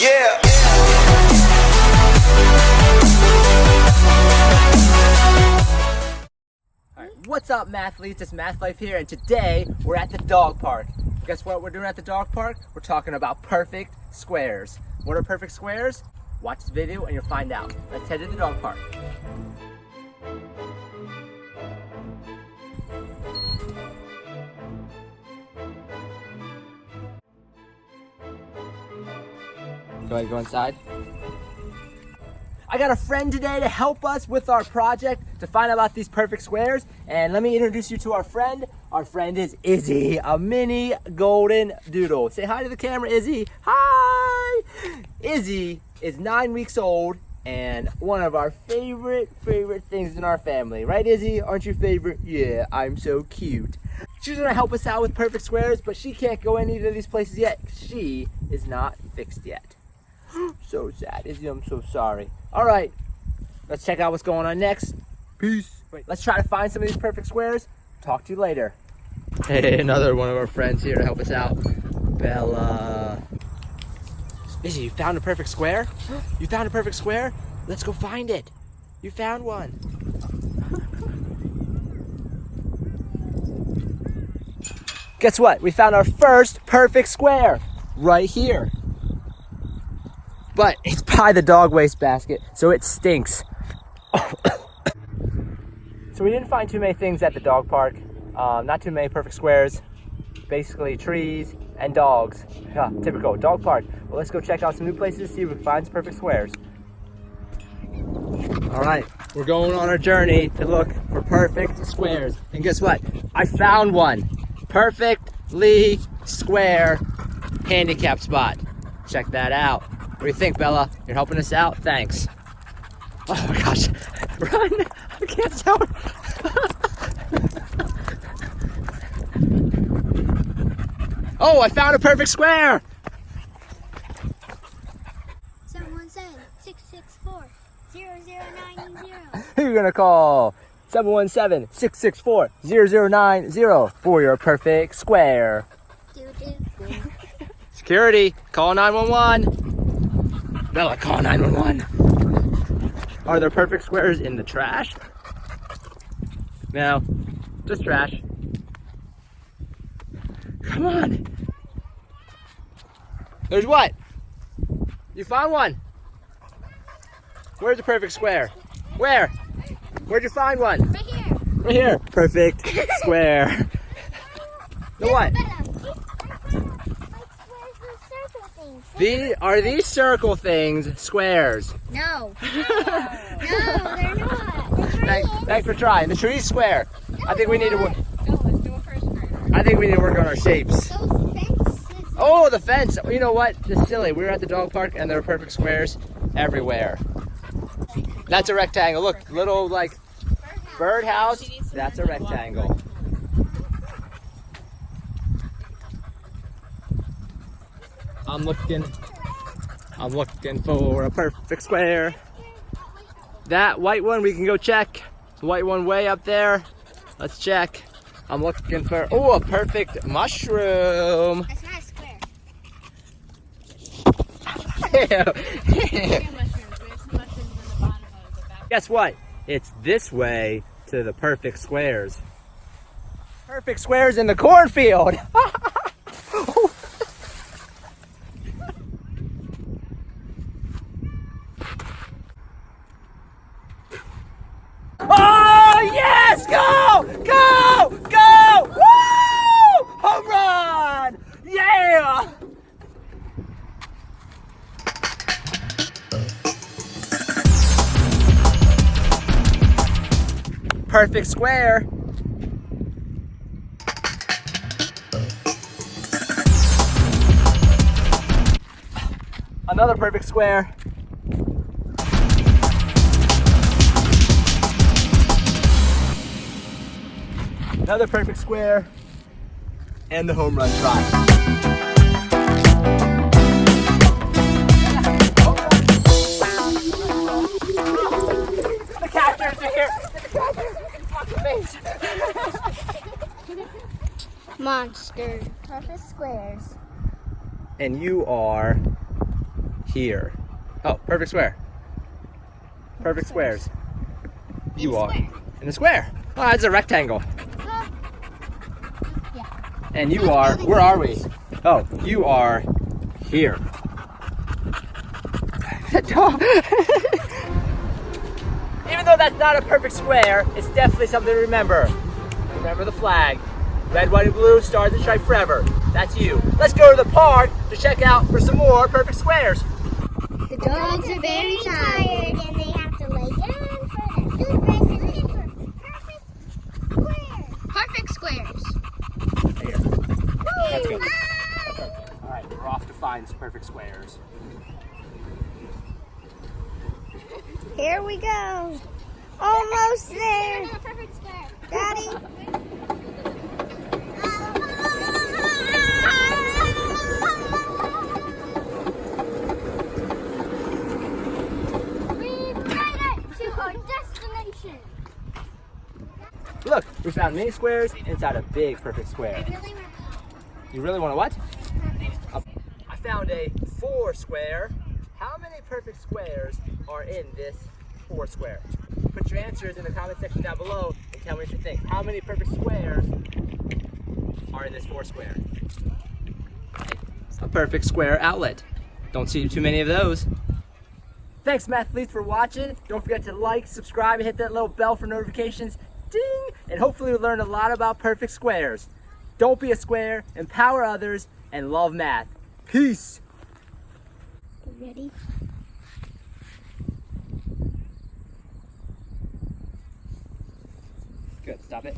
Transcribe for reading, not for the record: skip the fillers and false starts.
Yeah. What's up, mathletes? It's Math Life here, and today we're at the dog park. Guess what we're doing at the dog park? We're talking about perfect squares. What are perfect squares? Watch this video and you'll find out. Let's head to the dog park. Go ahead, go inside. I got a friend today to help us with our project to find out about these perfect squares. And let me introduce you to our friend. Our friend is Izzy, a mini golden doodle. Say hi to the camera, Izzy. Hi! Izzy is 9 weeks old and one of our favorite things in our family. Right, Izzy? Aren't you favorite? Yeah, I'm so cute. She's gonna help us out with perfect squares, but she can't go any of these places yet. She is not fixed yet. So sad, Izzy, I'm so sorry. All right, let's check out what's going on next. Peace. Wait, let's try to find some of these perfect squares. Talk to you later. Hey, another one of our friends here to help us out. Bella. Izzy, you found a perfect square? You found a perfect square? Let's go find it. You found one. Guess what? We found our first perfect square right here. But it's by the dog waste basket, so it stinks. So we didn't find too many things at the dog park. Not too many perfect squares. Basically trees and dogs. Yeah, typical dog park. Well, let's go check out some new places to see if we can find some perfect squares. All right, we're going on our journey to look for perfect squares. And guess what? I found one. Perfectly square handicap spot. Check that out. What do you think, Bella? You're helping us out? Thanks. Oh my gosh. Run! I can't tell. Oh, I found a perfect square! 717-664-0090. Who are you gonna call? 717-664-0090 for your perfect square. Security, call 911. Bella, call 911. Are there perfect squares in the trash? No, just trash. Come on. There's what? You found one. Where's the perfect square? Where? Where'd you find one? Right here. Right here. Perfect square. The what? Are these circle things squares? No. No, they're not. Thanks for trying. The tree's square. I think we need to work. No, let's do a first grade. I think we need to work on our shapes. Those fences. Oh, the fence. You know what? This is silly. We were at the dog park and there are perfect squares everywhere. That's a rectangle. Look, little like birdhouse. That's a rectangle. I'm looking for a perfect square. That white one we can go check. The white one way up there. Let's check. I'm looking for, a perfect mushroom. That's not a square. Guess what? It's this way to the perfect squares. Perfect squares in the cornfield. Oh, yes! Go! Go! Go! Woo! Home run! Yeah! Perfect square. Another perfect square. Another perfect square. And the home run try. The catchers are here. Monster. Perfect squares. And you are here. Oh, perfect square. Perfect squares. You are in the square. Oh, it's a rectangle. Yeah. And you are, where are we? Oh, you are here. Even though that's not a perfect square, it's definitely something to remember. Remember the flag. Red, white, and blue, stars and stripes forever. That's you. Let's go to the park to check out for some more perfect squares. The dogs are very tired and they have to lay down for their toothbrush and look for perfect squares. Here. Let's go. All right, we're off to find some perfect squares. Here we go. Almost there. Perfect square. Daddy. We've made it to our destination. Look, we found mini squares inside a big perfect square. You really want to what? I found a 4 square. How many perfect squares are in this 4 square? Put your answers in the comment section down below and tell me what you think. How many perfect squares are in this 4 square? A perfect square outlet. Don't see too many of those. Thanks, Mathletes, for watching. Don't forget to like, subscribe, and hit that little bell for notifications. Ding! And hopefully you learned a lot about perfect squares. Don't be a square, empower others, and love math. Peace! Ready? Good, stop it.